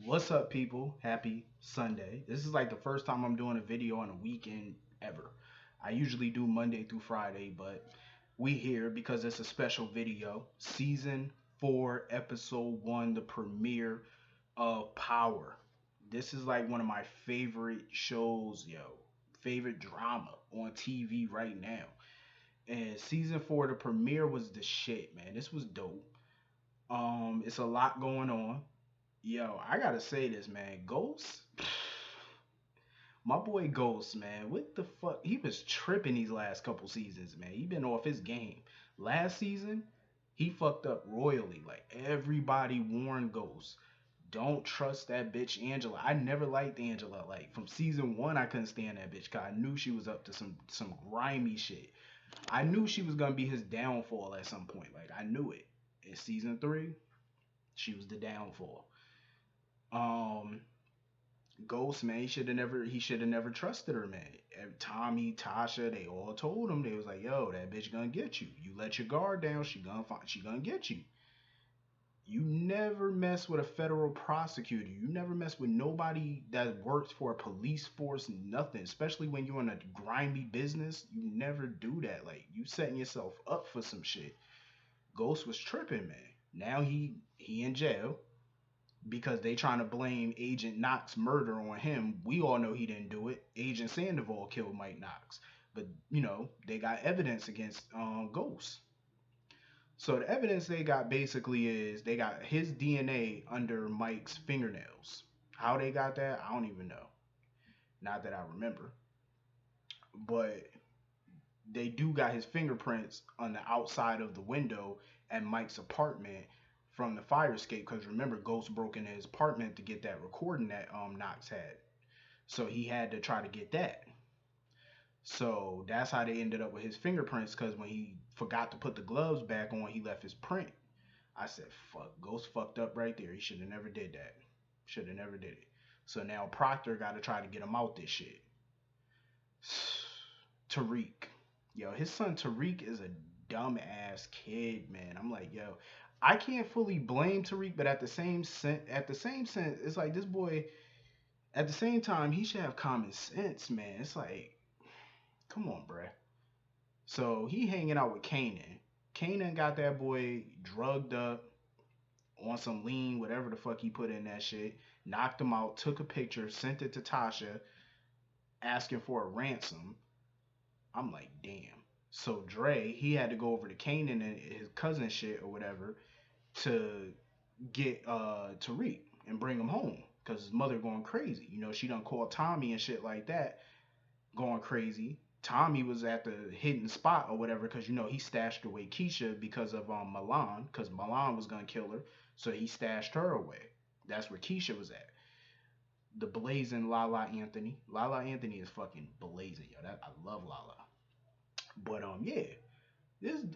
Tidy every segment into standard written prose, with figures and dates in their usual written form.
What's up, people? Happy Sunday. This is like the first time I'm doing a video on a weekend ever. I usually do Monday through Friday, but we here because it's a special video. Season 4, Episode 1, the premiere of Power. This is like one of my favorite shows, yo. Favorite drama on TV right now. And season 4, the premiere was the shit, man. This was dope. It's a lot going on. Yo, I gotta say this, man. Ghost, my boy Ghost, man. What the fuck? He was tripping these last couple seasons, man. He been off his game. Last season, he fucked up royally. Like everybody warned Ghost, don't trust that bitch Angela. I never liked Angela. Like from season one, I couldn't stand that bitch. Cause I knew she was up to some grimy shit. I knew she was gonna be his downfall at some point. Like I knew it. In season three, she was the downfall. Um, Ghost, man, he should have never trusted her, man. Tommy, Tasha, they all told him, they was like, yo, that bitch gonna get you. You let your guard down, she gonna get you. You never mess with a federal prosecutor. You never mess with nobody that works for a police force, nothing. Especially when you're in a grimy business. You never do that. Like you setting yourself up for some shit. Ghost was tripping, man. Now he in jail because they trying to blame Agent Knox murder on him. We all know he didn't do it. Agent Sandoval killed Mike Knox, but they got evidence against Ghost. So the evidence they got basically is they got his DNA under Mike's fingernails. How they got that, I don't even know. Not that I remember, but they do got his fingerprints on the outside of the window at Mike's apartment from the fire escape. Because remember, Ghost broke into his apartment to get that recording that Knox had, so he had to try to get that. So that's how they ended up with his fingerprints. Because when he forgot to put the gloves back on, he left his print. I said, "Fuck, Ghost fucked up right there. He should have never did that. Should have never did it." So now Proctor got to try to get him out this shit. Tariq. Yo, his son Tariq is a dumbass kid, man. I'm like, yo, I can't fully blame Tariq, but at the same sense, it's like this boy. At the same time, he should have common sense, man. It's like, come on, bruh. So he hanging out with Kanan. Kanan got that boy drugged up on some lean, whatever the fuck he put in that shit. Knocked him out. Took a picture, sent it to Tasha, asking for a ransom. I'm like, damn. So Dre, he had to go over to Kanan and his cousin shit or whatever to get Tariq and bring him home because his mother going crazy. She done called Tommy and shit like that, going crazy. Tommy was at the hidden spot or whatever because he stashed away Keisha because of Milan, because Milan was gonna kill her, so he stashed her away. That's where Keisha was at. The blazing Lala Anthony. Lala Anthony is fucking blazing, yo. That I love Lala. But yeah,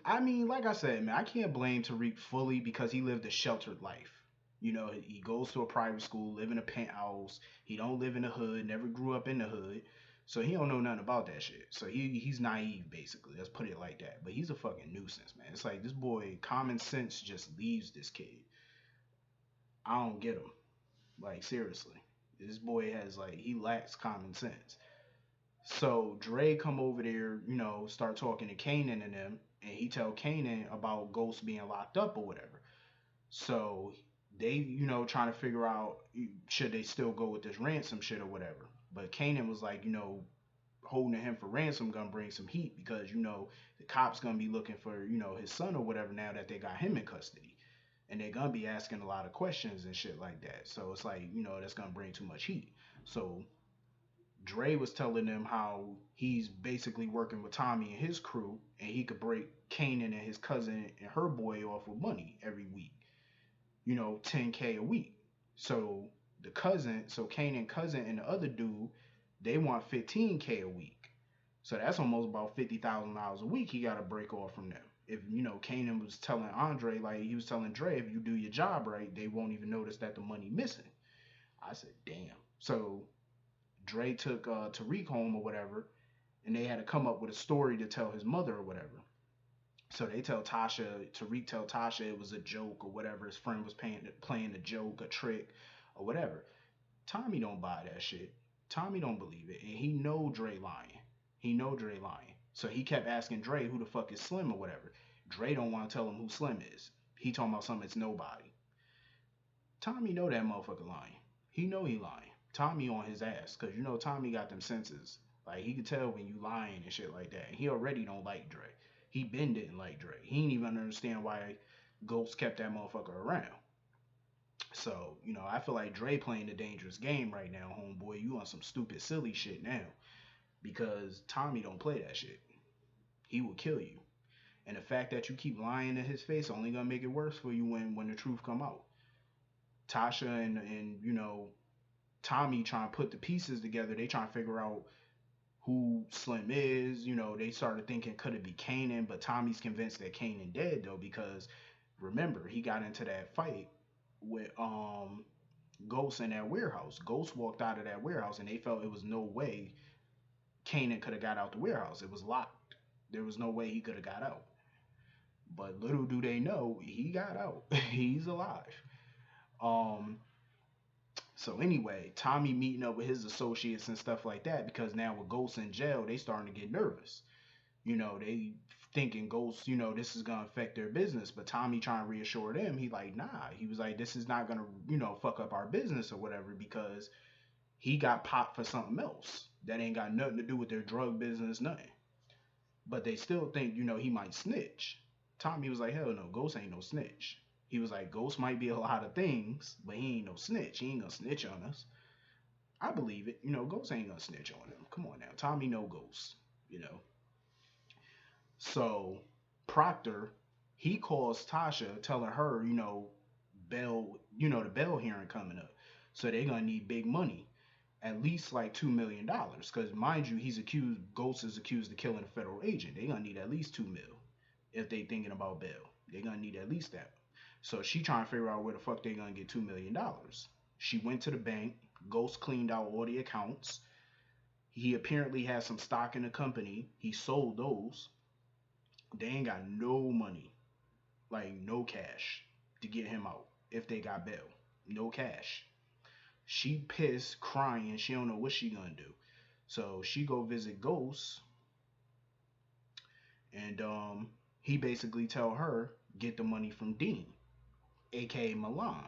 I mean, like I said, man, I can't blame Tariq fully because he lived a sheltered life. He goes to a private school, live in a penthouse. He don't live in the hood, never grew up in the hood. So he don't know nothing about that shit. So he's naive basically. Let's put it like that. But he's a fucking nuisance, man. It's like this boy common sense just leaves this kid. I don't get him. Like seriously. This boy has like he lacks common sense. So Dre come over there, start talking to Kanan and them, and he tell Kanan about Ghost being locked up or whatever. So they, trying to figure out should they still go with this ransom shit or whatever. But Kanan was like, holding him for ransom gonna bring some heat because the cops gonna be looking for his son or whatever now that they got him in custody, and they're gonna be asking a lot of questions and shit like that. So it's like that's gonna bring too much heat. So Dre was telling them how he's basically working with Tommy and his crew, and he could break Kanan and his cousin and her boy off with money every week. 10K a week. So Kanan cousin and the other dude, they want 15K a week. So that's almost about $50,000 a week he got to break off from them. If Kanan was telling Andre, like he was telling Dre, if you do your job right, they won't even notice that the money missing. I said, damn. So Dre took Tariq home or whatever, and they had to come up with a story to tell his mother or whatever. So they tell Tasha, Tariq tell Tasha it was a joke or whatever. His friend was playing a joke, a trick. or whatever. Tommy don't buy that shit. Tommy don't believe it, and he know Dre lying. He know Dre lying. So he kept asking Dre who the fuck is Slim or whatever. Dre don't want to tell him who Slim is. He talking about something it's nobody. Tommy know that motherfucker lying. He know he lying. Tommy on his ass, cause you know Tommy got them senses. Like he could tell when you lying and shit like that. And he already don't like Dre. He been didn't like Dre. He didn't even understand why Ghost kept that motherfucker around. So, I feel like Dre playing a dangerous game right now, homeboy. You on some stupid, silly shit now. Because Tommy don't play that shit. He will kill you. And the fact that you keep lying in his face only gonna make it worse for you when the truth come out. Tasha and Tommy trying to put the pieces together. They trying to figure out who Slim is. They started thinking could it be Kanan, but Tommy's convinced that Kanan dead though because remember he got into that fight with Ghost in that warehouse. Ghost walked out of that warehouse and they felt it was no way Kanan could have got out the warehouse. It was locked. There was no way he could have got out. But little do they know, he got out. He's alive. Um, so anyway, Tommy meeting up with his associates and stuff like that because now with Ghost in jail, they starting to get nervous. They thinking Ghost, this is gonna affect their business. But Tommy trying to reassure them, he like, nah. He was like, this is not gonna, fuck up our business or whatever because he got popped for something else that ain't got nothing to do with their drug business, nothing. But they still think, he might snitch. Tommy was like, hell no, Ghost ain't no snitch. He was like, Ghost might be a lot of things, but he ain't no snitch. He ain't gonna snitch on us. I believe it. Ghost ain't gonna snitch on him. Come on now. Tommy no Ghost, you know. So Proctor, he calls Tasha telling her, the bail hearing coming up. So they're gonna need big money. At least like $2 million. Because mind you, Ghost is accused of killing a federal agent. They're gonna need at least 2 mil if they thinking about bail. They're gonna need at least that. So she trying to figure out where the fuck they gonna get $2 million. She went to the bank. Ghost cleaned out all the accounts. He apparently has some stock in the company. He sold those. They ain't got no money, like no cash, to get him out if they got bail. No cash. She pissed, crying. She don't know what she gonna do. So she go visit Ghost, and he basically tell her get the money from Dean, aka Milan,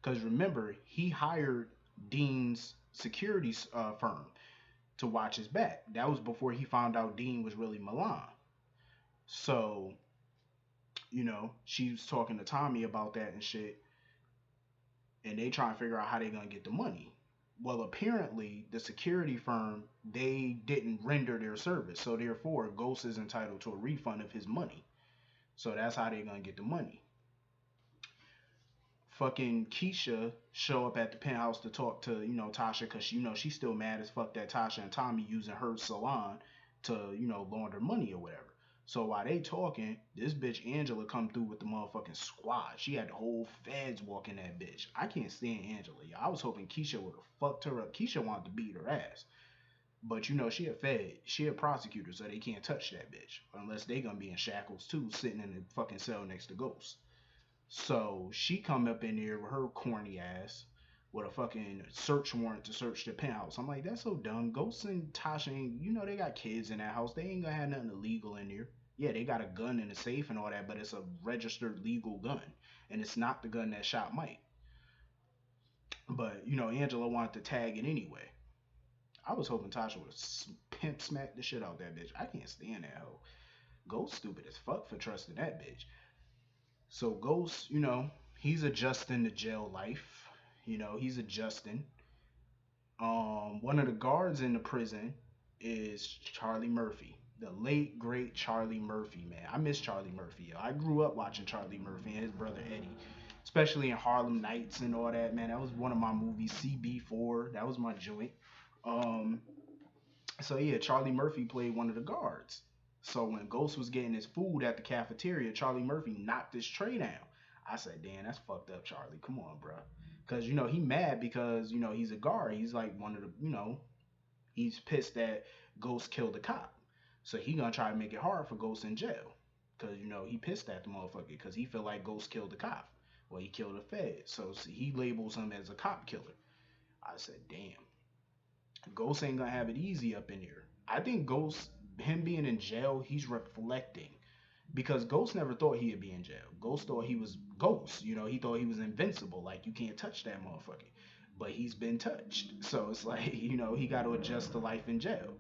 because remember he hired Dean's security firm to watch his back. That was before he found out Dean was really Milan. So she was talking to Tommy about that and shit, and they trying to figure out how they gonna get the money. Well, apparently the security firm they didn't render their service, so therefore Ghost is entitled to a refund of his money. So that's how they gonna get the money. Fucking Keisha show up at the penthouse to talk to Tasha because she's still mad as fuck that Tasha and Tommy using her salon to launder money or whatever. So while they talking, this bitch Angela come through with the motherfucking squad. She had the whole feds walking that bitch. I can't stand Angela. Y'all. I was hoping Keisha would have fucked her up. Keisha wanted to beat her ass. But she a fed. She a prosecutor, so they can't touch that bitch. Unless they gonna be in shackles too, sitting in the fucking cell next to Ghost. So she come up in there with her corny ass with a fucking search warrant to search the penthouse. I'm like, that's so dumb. Ghost and Tasha ain't, they got kids in that house. They ain't gonna have nothing illegal in there. Yeah, they got a gun in the safe and all that, but it's a registered legal gun. And it's not the gun that shot Mike. But, Angela wanted to tag it anyway. I was hoping Tasha would pimp smack the shit out that bitch. I can't stand that hoe. Ghost stupid as fuck for trusting that bitch. So Ghost, he's adjusting to jail life. He's adjusting. One of the guards in the prison is Charlie Murphy, the late great Charlie Murphy. Man, I miss Charlie Murphy. Yo. I grew up watching Charlie Murphy and his brother Eddie, especially in Harlem Nights and all that. Man, that was one of my movies. CB4, that was my joint. Um, so yeah, Charlie Murphy played one of the guards. So when Ghost was getting his food at the cafeteria, Charlie Murphy knocked his tray down. I said, "Damn, that's fucked up, Charlie. Come on, bro." Because he mad because he's a guard. He's like one of the he's pissed that Ghost killed the cop. So he gonna try to make it hard for Ghost in jail. Because he pissed at the motherfucker because he feel like Ghost killed the cop. Well, he killed a Fed, so see, he labels him as a cop killer. I said, damn, Ghost ain't gonna have it easy up in here. I think Ghost, him being in jail, he's reflecting because Ghost never thought he'd be in jail. Ghost thought he was Ghost. You know, he thought he was invincible. Like you can't touch that motherfucker. But he's been touched. So it's like, he got to adjust to life in jail.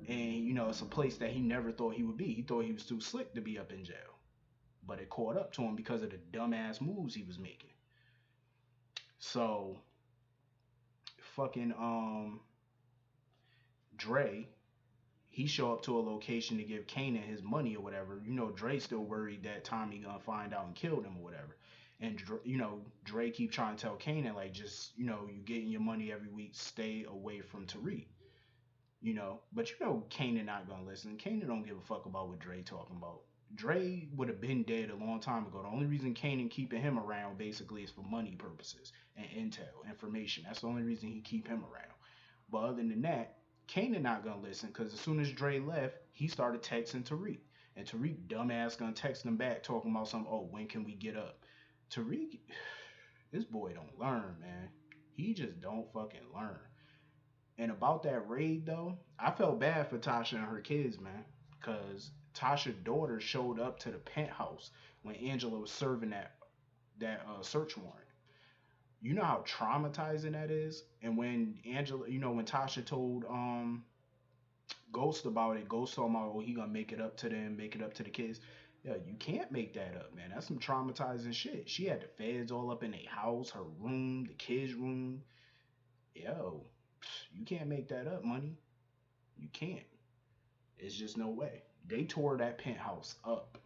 And, it's a place that he never thought he would be. He thought he was too slick to be up in jail. But it caught up to him because of the dumbass moves he was making. So fucking Dre, he show up to a location to give Kanan his money or whatever. Dre still worried that Tommy gonna find out and kill him or whatever. And Dre keep trying to tell Kanan like, just you getting your money every week, stay away from Tariq. But Kanan not gonna listen. Kanan don't give a fuck about what Dre talking about. Dre would have been dead a long time ago. The only reason Kanan keeping him around basically is for money purposes and intel information. That's the only reason he keep him around. But other than that, Kanan not gonna listen because as soon as Dre left, he started texting Tariq. And Tariq dumbass gonna text him back talking about some, oh, when can we get up? Tariq, this boy don't learn, man. He just don't fucking learn. And about that raid though, I felt bad for Tasha and her kids, man. Cause Tasha's daughter showed up to the penthouse when Angela was serving that search warrant. You know how traumatizing that is? And when Angela, when Tasha told Ghost about it. Ghost talking about, oh, he gonna make it up to them, make it up to the kids. Yeah, you can't make that up, man. That's some traumatizing shit. She had the feds all up in their house, her room, the kids' room. Yo, you can't make that up, money. You can't. It's just no way. They tore that penthouse up.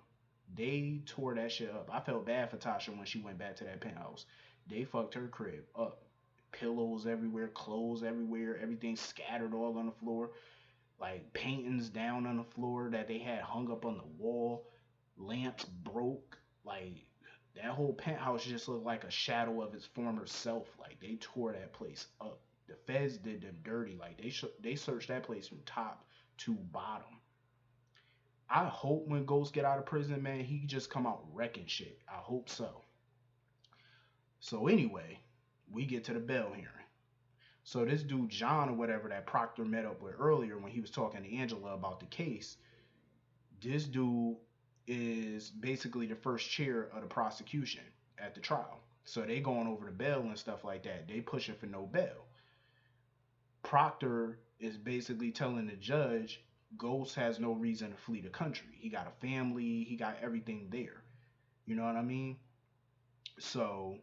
They tore that shit up. I felt bad for Tasha when she went back to that penthouse. They fucked her crib up. Pillows everywhere, clothes everywhere, everything scattered all on the floor, like paintings down on the floor that they had hung up on the wall, lamps broke, like that whole penthouse just looked like a shadow of its former self. Like they tore that place up. The feds did them dirty. Like they searched that place from top to bottom. I hope when Ghost get out of prison, man, he just come out wrecking shit. I hope so. So anyway, we get to the bail hearing. So this dude John or whatever that Proctor met up with earlier when he was talking to Angela about the case, this dude is basically the first chair of the prosecution at the trial. So they going over the bail and stuff like that. They pushing for no bail. Proctor is basically telling the judge Ghost has no reason to flee the country. He got a family, he got everything there. You know what I mean? So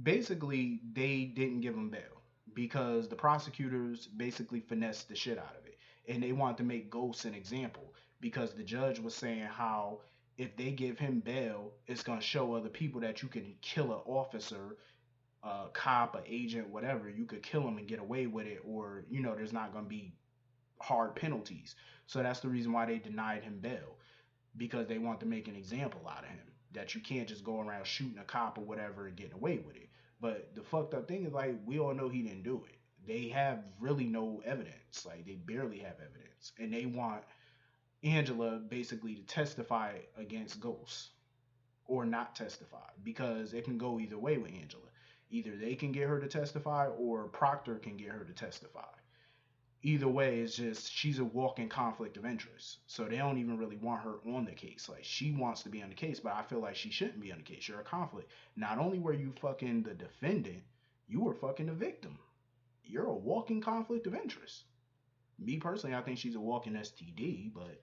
basically they didn't give him bail because the prosecutors basically finessed the shit out of it, and they wanted to make Ghost an example because the judge was saying how if they give him bail, it's going to show other people that you can kill an officer, a cop, an agent, whatever. You could kill him and get away with it, or there's not going to be hard penalties. So that's the reason why they denied him bail, because they want to make an example out of him. That you can't just go around shooting a cop or whatever and getting away with it. But the fucked up thing is, like, we all know he didn't do it. They have really no evidence. Like, they barely have evidence. And they want Angela basically to testify against Ghost or not testify, because it can go either way with Angela. Either they can get her to testify or Proctor can get her to testify. Either way, it's just she's a walking conflict of interest. So they don't even really want her on the case. Like she wants to be on the case, but I feel like she shouldn't be on the case. You're a conflict. Not only were you fucking the defendant, you were fucking the victim. You're a walking conflict of interest. Me personally, I think she's a walking STD, but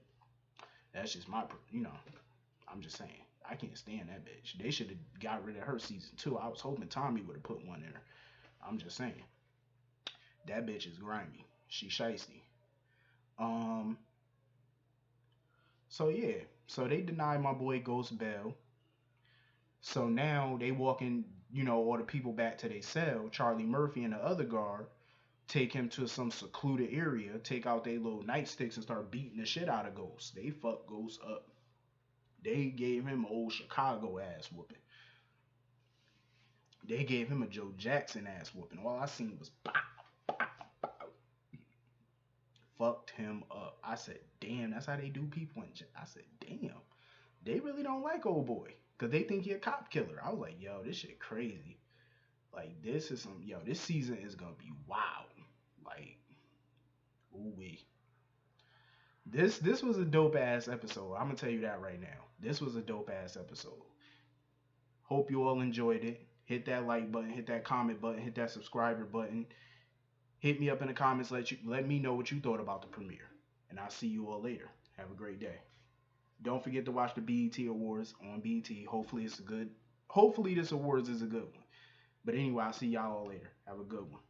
that's just I'm just saying. I can't stand that bitch. They should have got rid of her season 2. I was hoping Tommy would have put one in her. I'm just saying. That bitch is grimy. She shiesty. Um, So yeah, so they denied my boy Ghost bail. So now they walking, all the people back to their cell. Charlie Murphy and the other guard take him to some secluded area, take out their little nightsticks and start beating the shit out of Ghost. They fuck Ghost up. They gave him an old Chicago ass whooping. They gave him a Joe Jackson ass whooping. All I seen was pow, pow, pow. Fucked him up. I said, damn, that's how they do people. I said, damn, they really don't like old boy. because they think he a cop killer. I was like, yo, this shit crazy. Like this is some yo. This season is gonna be wild. Like, ooh wee. This was a dope ass episode. I'm gonna tell you that right now. This was a dope ass episode. Hope you all enjoyed it. Hit that like button, hit that comment button, hit that subscriber button. Hit me up in the comments. Let me know what you thought about the premiere. And I'll see you all later. Have a great day. Don't forget to watch the BET Awards on BET. Hopefully it's a good. Hopefully this awards is a good one. But anyway, I'll see y'all all later. Have a good one.